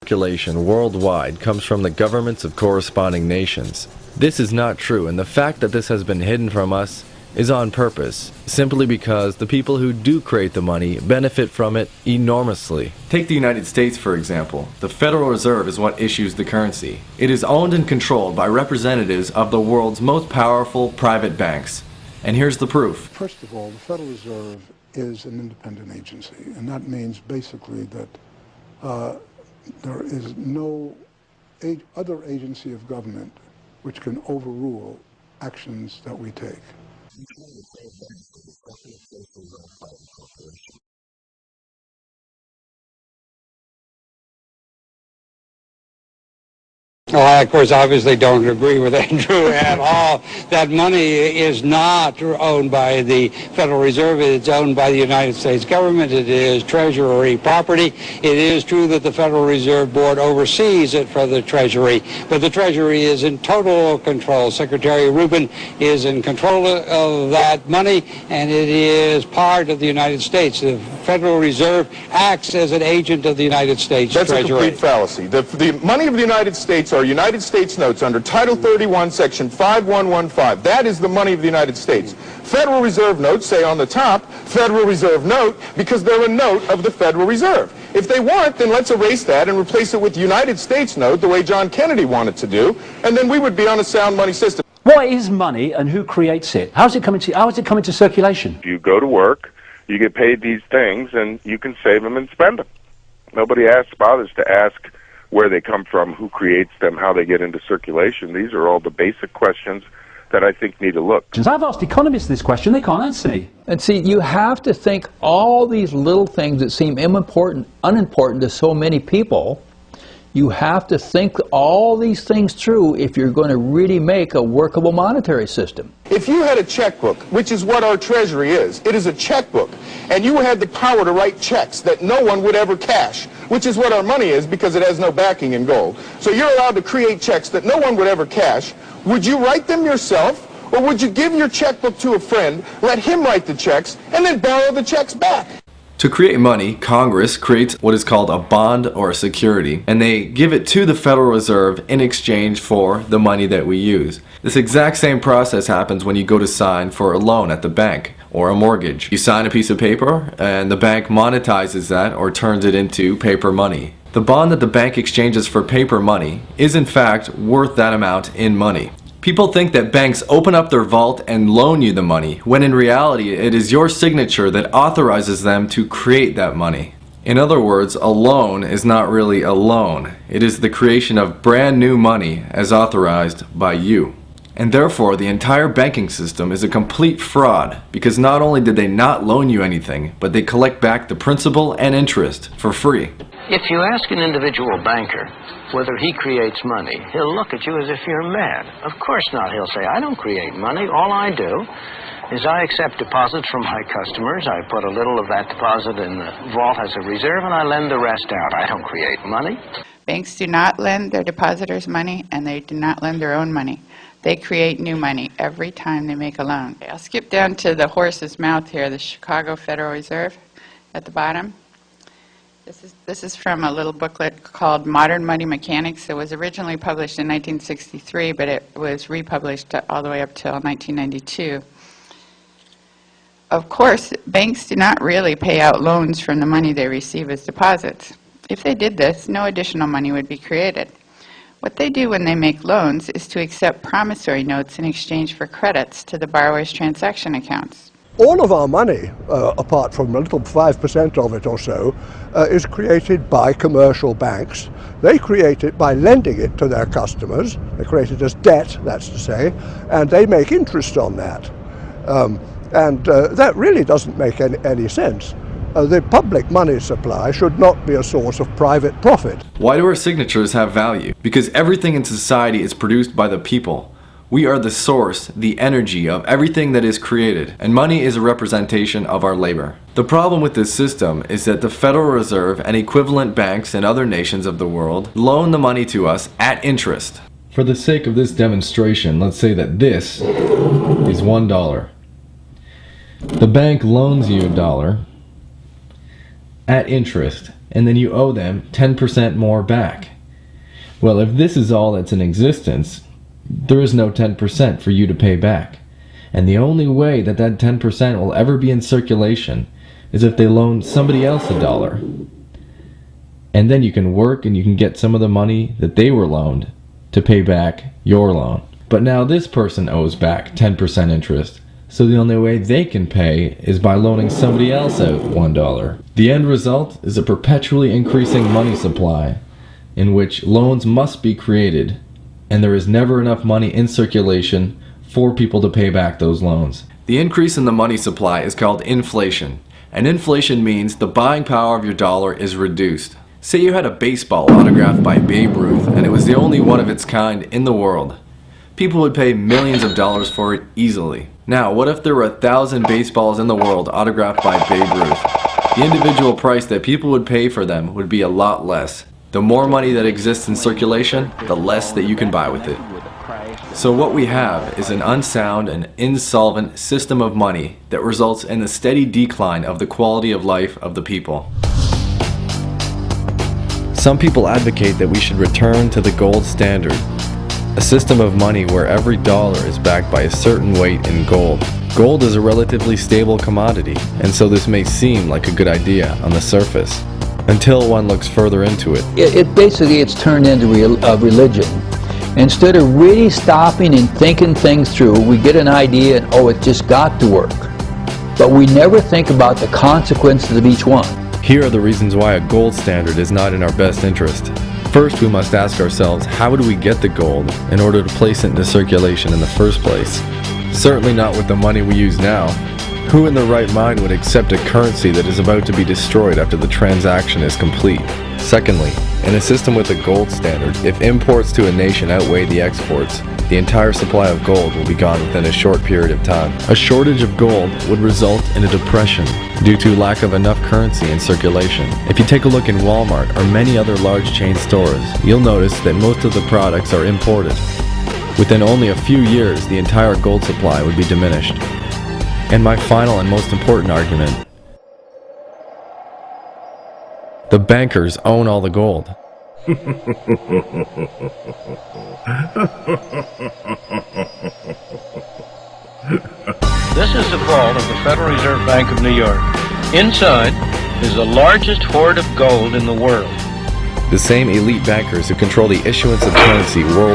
Circulation worldwide comes from the governments of corresponding nations. This is not true, and the fact that this has been hidden from us is on purpose, simply because the people who do create the money benefit from it enormously. Take the United States, for example. The Federal Reserve is what issues the currency. It is owned and controlled by representatives of the world's most powerful private banks. And here's the proof. First of all, the Federal Reserve is an independent agency, and that means basically that there is no other agency of government which can overrule actions that we take. Well, I, of course, obviously don't agree with Andrew at all. That money is not owned by the Federal Reserve. It's owned by the United States government. It is Treasury property. It is true that the Federal Reserve Board oversees it for the Treasury, but the Treasury is in total control. Secretary Rubin is in control of that money, and it is part of the United States. The Federal Reserve acts as an agent of the United States Treasury. That's a complete fallacy. The money of the United States are United States notes under Title 31, Section 5115. That is the money of the United States. Federal Reserve notes say on the top, Federal Reserve note, because they're a note of the Federal Reserve. If they weren't, then let's erase that and replace it with United States note, the way John Kennedy wanted to do, and then we would be on a sound money system. What is money and who creates it? How is it coming to circulation? You go to work, you get paid these things, and you can save them and spend them. Nobody bothers to ask where they come from, who creates them, how they get into circulation. These are all the basic questions that I think need to look. I've asked economists this question, they can't answer me. And see, you have to think all these little things that seem unimportant to so many people, you have to think all these things through if you're going to really make a workable monetary system. If you had a checkbook, which is what our Treasury is, it is a checkbook, and you had the power to write checks that no one would ever cash, which is what our money is because it has no backing in gold. So you're allowed to create checks that no one would ever cash. Would you write them yourself, or would you give your checkbook to a friend, let him write the checks, and then borrow the checks back? To create money, Congress creates what is called a bond or a security, and they give it to the Federal Reserve in exchange for the money that we use. This exact same process happens when you go to sign for a loan at the bank or a mortgage. You sign a piece of paper and the bank monetizes that or turns it into paper money. The bond that the bank exchanges for paper money is in fact worth that amount in money. People think that banks open up their vault and loan you the money, when in reality it is your signature that authorizes them to create that money. In other words, a loan is not really a loan. It is the creation of brand new money as authorized by you. And therefore, the entire banking system is a complete fraud, because not only did they not loan you anything, but they collect back the principal and interest for free. If you ask an individual banker whether he creates money, he'll look at you as if you're mad. Of course not. He'll say, I don't create money. All I do is I accept deposits from my customers. I put a little of that deposit in the vault as a reserve, and I lend the rest out. I don't create money. Banks do not lend their depositors money, and they do not lend their own money. They create new money every time they make a loan. I'll skip down to the horse's mouth here, the Chicago Federal Reserve at the bottom. This is from a little booklet called Modern Money Mechanics. It was originally published in 1963, but it was republished all the way up till 1992. Of course, banks do not really pay out loans from the money they receive as deposits. If they did this, no additional money would be created. What they do when they make loans is to accept promissory notes in exchange for credits to the borrower's transaction accounts. All of our money, apart from a little 5% of it or so, is created by commercial banks. They create it by lending it to their customers. They create it as debt, that's to say, and they make interest on that. That really doesn't make any sense. The public money supply should not be a source of private profit. Why do our signatures have value? Because everything in society is produced by the people. We are the source, the energy of everything that is created, and money is a representation of our labor. The problem with this system is that the Federal Reserve and equivalent banks in other nations of the world loan the money to us at interest. For the sake of this demonstration, let's say that this is $1. The bank loans you $1 at interest and then you owe them 10% more back. Well, if this is all that's in existence, there is no 10% for you to pay back. And the only way that that 10% will ever be in circulation is if they loan somebody else $1. And then you can work and you can get some of the money that they were loaned to pay back your loan. But now this person owes back 10% interest, so the only way they can pay is by loaning somebody else out $1. The end result is a perpetually increasing money supply in which loans must be created, and there is never enough money in circulation for people to pay back those loans. The increase in the money supply is called inflation, and inflation means the buying power of your dollar is reduced. Say you had a baseball autographed by Babe Ruth and it was the only one of its kind in the world. People would pay millions of dollars for it easily. Now, what if there were 1,000 baseballs in the world autographed by Babe Ruth? The individual price that people would pay for them would be a lot less. The more money that exists in circulation, the less that you can buy with it. So what we have is an unsound and insolvent system of money that results in the steady decline of the quality of life of the people. Some people advocate that we should return to the gold standard, a system of money where every dollar is backed by a certain weight in gold. Gold is a relatively stable commodity, and so this may seem like a good idea on the surface, until one looks further into it. It's turned into a religion. Instead of really stopping and thinking things through, we get an idea and, oh, it just got to work. But we never think about the consequences of each one. Here are the reasons why a gold standard is not in our best interest. First, we must ask ourselves, how do we get the gold in order to place it into circulation in the first place? Certainly not with the money we use now. Who in their right mind would accept a currency that is about to be destroyed after the transaction is complete? Secondly, in a system with a gold standard, if imports to a nation outweigh the exports, the entire supply of gold will be gone within a short period of time. A shortage of gold would result in a depression due to lack of enough currency in circulation. If you take a look in Walmart or many other large chain stores, you'll notice that most of the products are imported. Within only a few years, the entire gold supply would be diminished. And my final and most important argument: the bankers own all the gold. This is the vault of the Federal Reserve Bank of New York. Inside is the largest hoard of gold in the world. The same elite bankers who control the issuance of currency worldwide